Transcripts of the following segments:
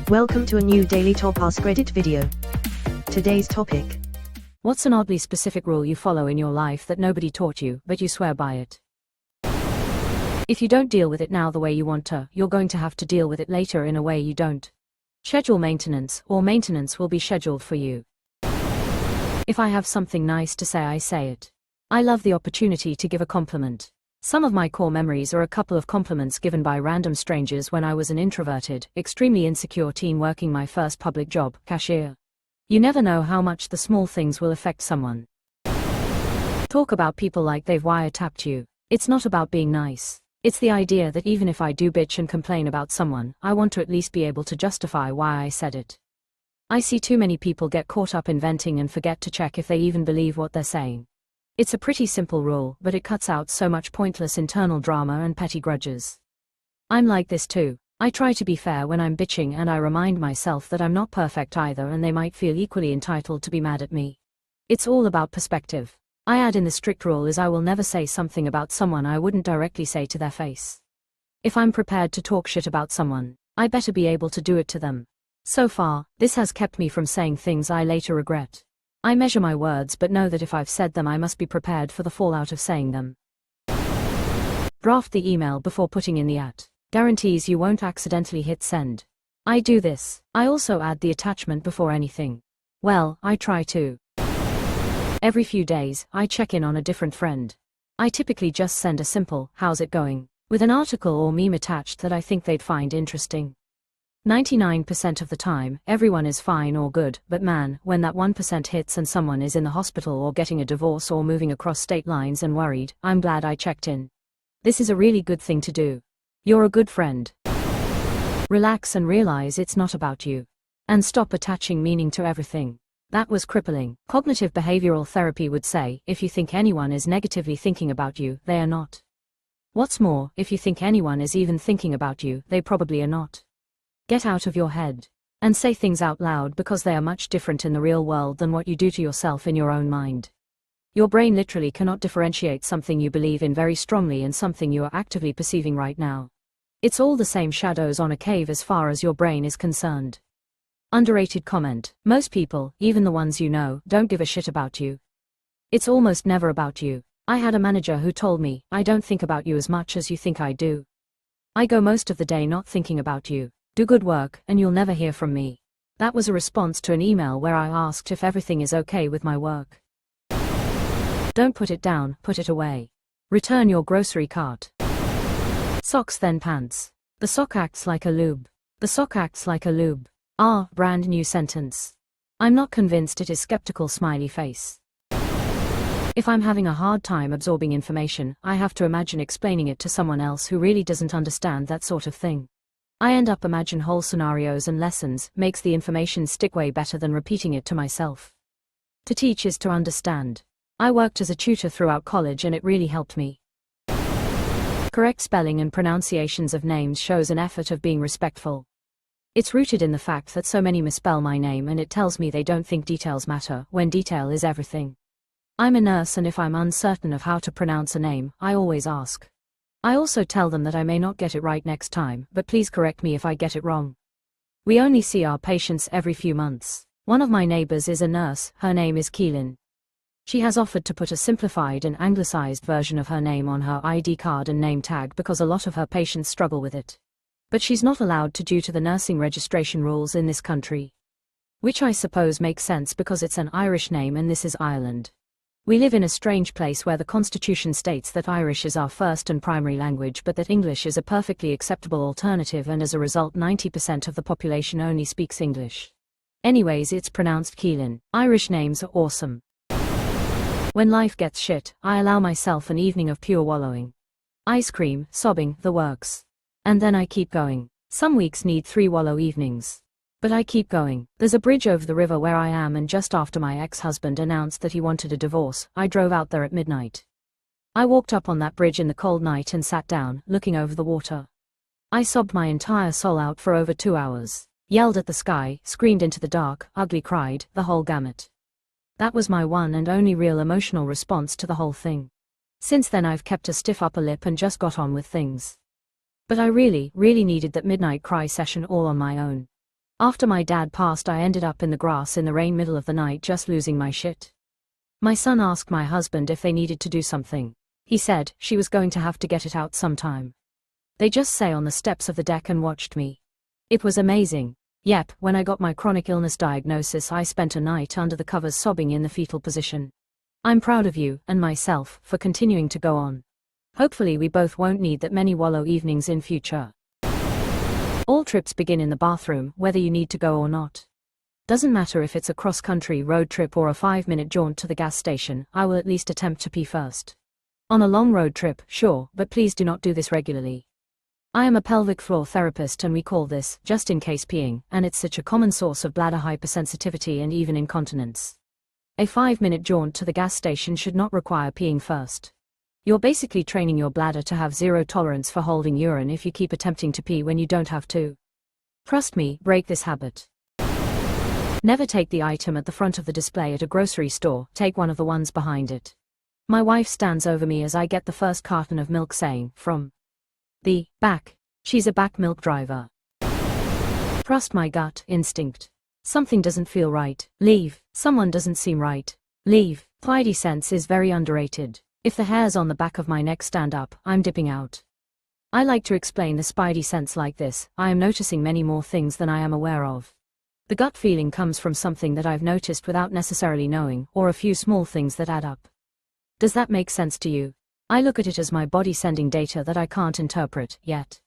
Welcome to a new daily top Askreddit video. Today's topic. What's an oddly specific rule you follow in your life that nobody taught you, but you swear by it? If you don't deal with it now the way you want to, you're going to have to deal with it later in a way you don't. Schedule maintenance, or maintenance will be scheduled for you. If I have something nice to say, I say it. I love the opportunity to give a compliment. Some of my core memories are a couple of compliments given by random strangers when I was an introverted, extremely insecure teen working my first public job, cashier. You never know how much the small things will affect someone. Talk about people like they've wiretapped you. It's not about being nice. It's the idea that even if I do bitch and complain about someone, I want to at least be able to justify why I said it. I see too many people get caught up in venting and forget to check if they even believe what they're saying. It's a pretty simple rule, but it cuts out so much pointless internal drama and petty grudges. I'm like this too. I try to be fair when I'm bitching, and I remind myself that I'm not perfect either, and they might feel equally entitled to be mad at me. It's all about perspective. I add in the strict rule is I will never say something about someone I wouldn't directly say to their face. If I'm prepared to talk shit about someone, I better be able to do it to them. So far, this has kept me from saying things I later regret. I measure my words, but know that if I've said them I must be prepared for the fallout of saying them. Draft the email before putting in the @ guarantees you won't accidentally hit send. I do this. I also add the attachment before anything. Well, I try to. Every few days, I check in on a different friend. I typically just send a simple, "How's it going?" with an article or meme attached that I think they'd find interesting. 99% of the time, everyone is fine or good, but man, when that 1% hits and someone is in the hospital or getting a divorce or moving across state lines and worried, I'm glad I checked in. This is a really good thing to do. You're a good friend. Relax and realize it's not about you. And stop attaching meaning to everything. That was crippling. Cognitive behavioral therapy would say, if you think anyone is negatively thinking about you, they are not. What's more, if you think anyone is even thinking about you, they probably are not. Get out of your head. And say things out loud, because they are much different in the real world than what you do to yourself in your own mind. Your brain literally cannot differentiate something you believe in very strongly and something you are actively perceiving right now. It's all the same shadows on a cave as far as your brain is concerned. Underrated comment. Most people, even the ones you know, don't give a shit about you. It's almost never about you. I had a manager who told me, "I don't think about you as much as you think I do. I go most of the day not thinking about you. Do good work, and you'll never hear from me." That was a response to an email where I asked if everything is okay with my work. Don't put it down, put it away. Return your grocery cart. Socks then pants. The sock acts like a lube. The sock acts like a lube. Brand new sentence. I'm not convinced it is skeptical smiley face. If I'm having a hard time absorbing information, I have to imagine explaining it to someone else who really doesn't understand that sort of thing. I end up imagine whole scenarios and lessons, makes the information stick way better than repeating it to myself. To teach is to understand. I worked as a tutor throughout college and it really helped me. Correct spelling and pronunciations of names shows an effort of being respectful. It's rooted in the fact that so many misspell my name, and it tells me they don't think details matter, when detail is everything. I'm a nurse, and if I'm uncertain of how to pronounce a name, I always ask. I also tell them that I may not get it right next time, but please correct me if I get it wrong. We only see our patients every few months. One of my neighbors is a nurse, her name is Keelan. She has offered to put a simplified and anglicized version of her name on her ID card and name tag because a lot of her patients struggle with it. But she's not allowed to due to the nursing registration rules in this country. Which I suppose makes sense because it's an Irish name and this is Ireland. We live in a strange place where the Constitution states that Irish is our first and primary language, but that English is a perfectly acceptable alternative, and as a result 90% of the population only speaks English. Anyways, it's pronounced Keelan. Irish names are awesome. When life gets shit, I allow myself an evening of pure wallowing. Ice cream, sobbing, the works. And then I keep going. Some weeks need 3 wallow evenings. But I keep going. There's a bridge over the river where I am, and just after my ex-husband announced that he wanted a divorce, I drove out there at midnight. I walked up on that bridge in the cold night and sat down, looking over the water. I sobbed my entire soul out for over 2 hours. Yelled at the sky, screamed into the dark, ugly cried, the whole gamut. That was my one and only real emotional response to the whole thing. Since then I've kept a stiff upper lip and just got on with things. But I really needed that midnight cry session all on my own. After my dad passed, I ended up in the grass in the rain middle of the night just losing my shit. My son asked my husband if they needed to do something. He said she was going to have to get it out sometime. They just sat on the steps of the deck and watched me. It was amazing. Yep, when I got my chronic illness diagnosis, I spent a night under the covers sobbing in the fetal position. I'm proud of you, and myself, for continuing to go on. Hopefully we both won't need that many wallow evenings in future. All trips begin in the bathroom, whether you need to go or not. Doesn't matter if it's a cross-country road trip or a 5-minute jaunt to the gas station, I will at least attempt to pee first. On a long road trip, sure, but please do not do this regularly. I am a pelvic floor therapist and we call this just-in-case peeing, and it's such a common source of bladder hypersensitivity and even incontinence. A 5-minute jaunt to the gas station should not require peeing first. You're basically training your bladder to have zero tolerance for holding urine if you keep attempting to pee when you don't have to. Trust me, break this habit. Never take the item at the front of the display at a grocery store, take one of the ones behind it. My wife stands over me as I get the first carton of milk saying, from the back. She's a back milk driver. Trust my gut instinct. Something doesn't feel right. Leave. Someone doesn't seem right. Leave. Spidey sense is very underrated. If the hairs on the back of my neck stand up, I'm dipping out. I like to explain the spidey sense like this: I am noticing many more things than I am aware of. The gut feeling comes from something that I've noticed without necessarily knowing, or a few small things that add up. Does that make sense to you? I look at it as my body sending data that I can't interpret yet.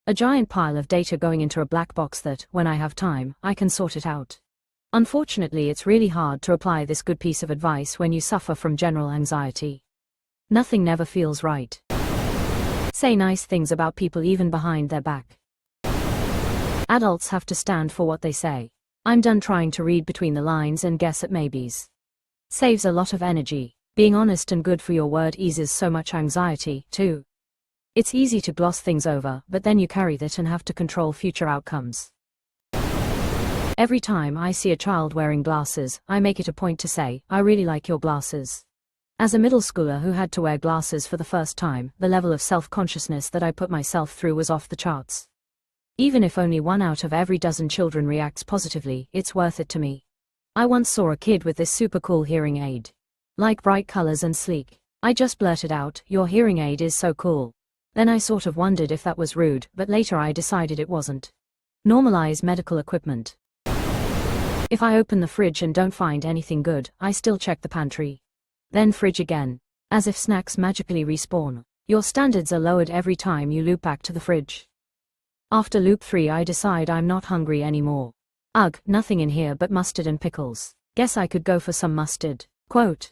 A giant pile of data going into a black box that, when I have time, I can sort it out. Unfortunately, it's really hard to apply this good piece of advice when you suffer from general anxiety. Nothing never feels right. Say nice things about people even behind their back. Adults have to stand for what they say. I'm done trying to read between the lines and guess at maybes. Saves a lot of energy. Being honest and good for your word eases so much anxiety, too. It's easy to gloss things over, but then you carry that and have to control future outcomes. Every time I see a child wearing glasses, I make it a point to say, I really like your glasses. As a middle schooler who had to wear glasses for the first time, the level of self-consciousness that I put myself through was off the charts. Even if only 1 out of every dozen children reacts positively, it's worth it to me. I once saw a kid with this super cool hearing aid. Like bright colors and sleek. I just blurted out, "Your hearing aid is so cool." Then I sort of wondered if that was rude, but later I decided it wasn't. Normalize medical equipment. If I open the fridge and don't find anything good, I still check the pantry. Then fridge again. As if snacks magically respawn. Your standards are lowered every time you loop back to the fridge. After loop 3 I decide I'm not hungry anymore. Ugh, nothing in here but mustard and pickles. Guess I could go for some mustard. Quote.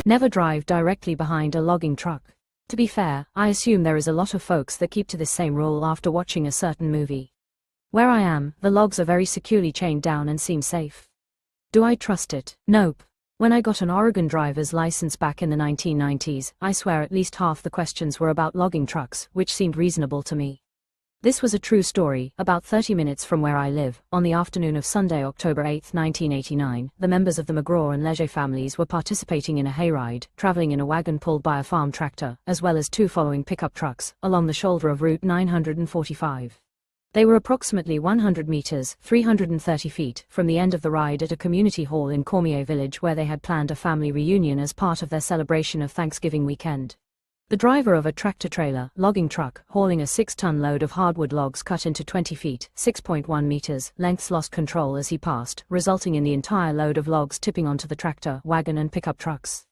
Never drive directly behind a logging truck. To be fair, I assume there is a lot of folks that keep to this same rule after watching a certain movie. Where I am, the logs are very securely chained down and seem safe. Do I trust it? Nope. When I got an Oregon driver's license back in the 1990s, I swear at least half the questions were about logging trucks, which seemed reasonable to me. This was a true story. About 30 minutes from where I live, on the afternoon of Sunday, October 8, 1989, the members of the McGraw and Leger families were participating in a hayride, traveling in a wagon pulled by a farm tractor, as well as 2 following pickup trucks, along the shoulder of Route 945. They were approximately 100 meters, 330 feet, from the end of the ride at a community hall in Cormier Village where they had planned a family reunion as part of their celebration of Thanksgiving weekend. The driver of a tractor-trailer, logging truck, hauling a 6-ton load of hardwood logs cut into 20 feet, 6.1 meters, lengths lost control as he passed, resulting in the entire load of logs tipping onto the tractor, wagon and pickup trucks.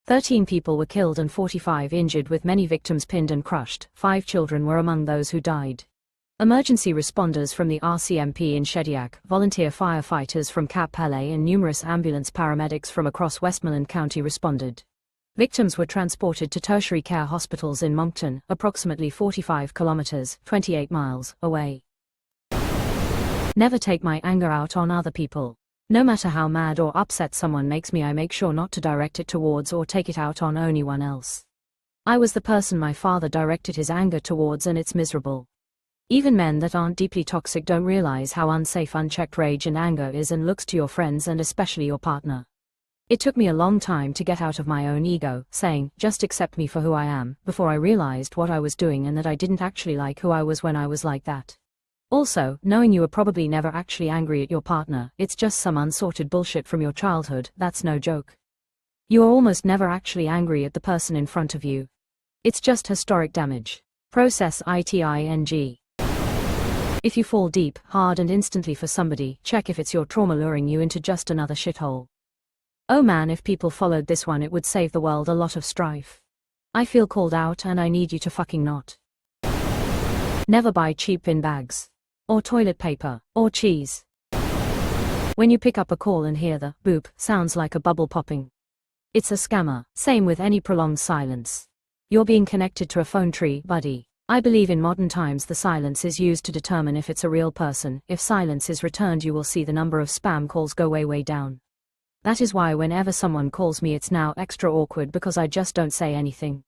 13 people were killed and 45 injured, with many victims pinned and crushed. 5 children were among those who died. Emergency responders from the RCMP in Shediac, volunteer firefighters from Cap Palais and numerous ambulance paramedics from across Westmoreland County responded. Victims were transported to tertiary care hospitals in Moncton, approximately 45 kilometers, 28 miles, away. Never take my anger out on other people. No matter how mad or upset someone makes me, I make sure not to direct it towards or take it out on anyone else. I was the person my father directed his anger towards, and it's miserable. Even men that aren't deeply toxic don't realize how unsafe unchecked rage and anger is, and looks to your friends and especially your partner. It took me a long time to get out of my own ego, saying, "Just accept me for who I am," before I realized what I was doing and that I didn't actually like who I was when I was like that. Also, knowing you are probably never actually angry at your partner, it's just some unsorted bullshit from your childhood, that's no joke. You are almost never actually angry at the person in front of you. It's just historic damage. Process ITING. If you fall deep, hard and instantly for somebody, check if it's your trauma luring you into just another shithole. Oh man, if people followed this one, it would save the world a lot of strife. I feel called out and I need you to fucking not. Never buy cheap bin bags. Or toilet paper. Or cheese. When you pick up a call and hear the boop sounds like a bubble popping, it's a scammer. Same with any prolonged silence. You're being connected to a phone tree, buddy. I believe in modern times the silence is used to determine if it's a real person. If silence is returned, you will see the number of spam calls go way down. That is why whenever someone calls me, it's now extra awkward because I just don't say anything.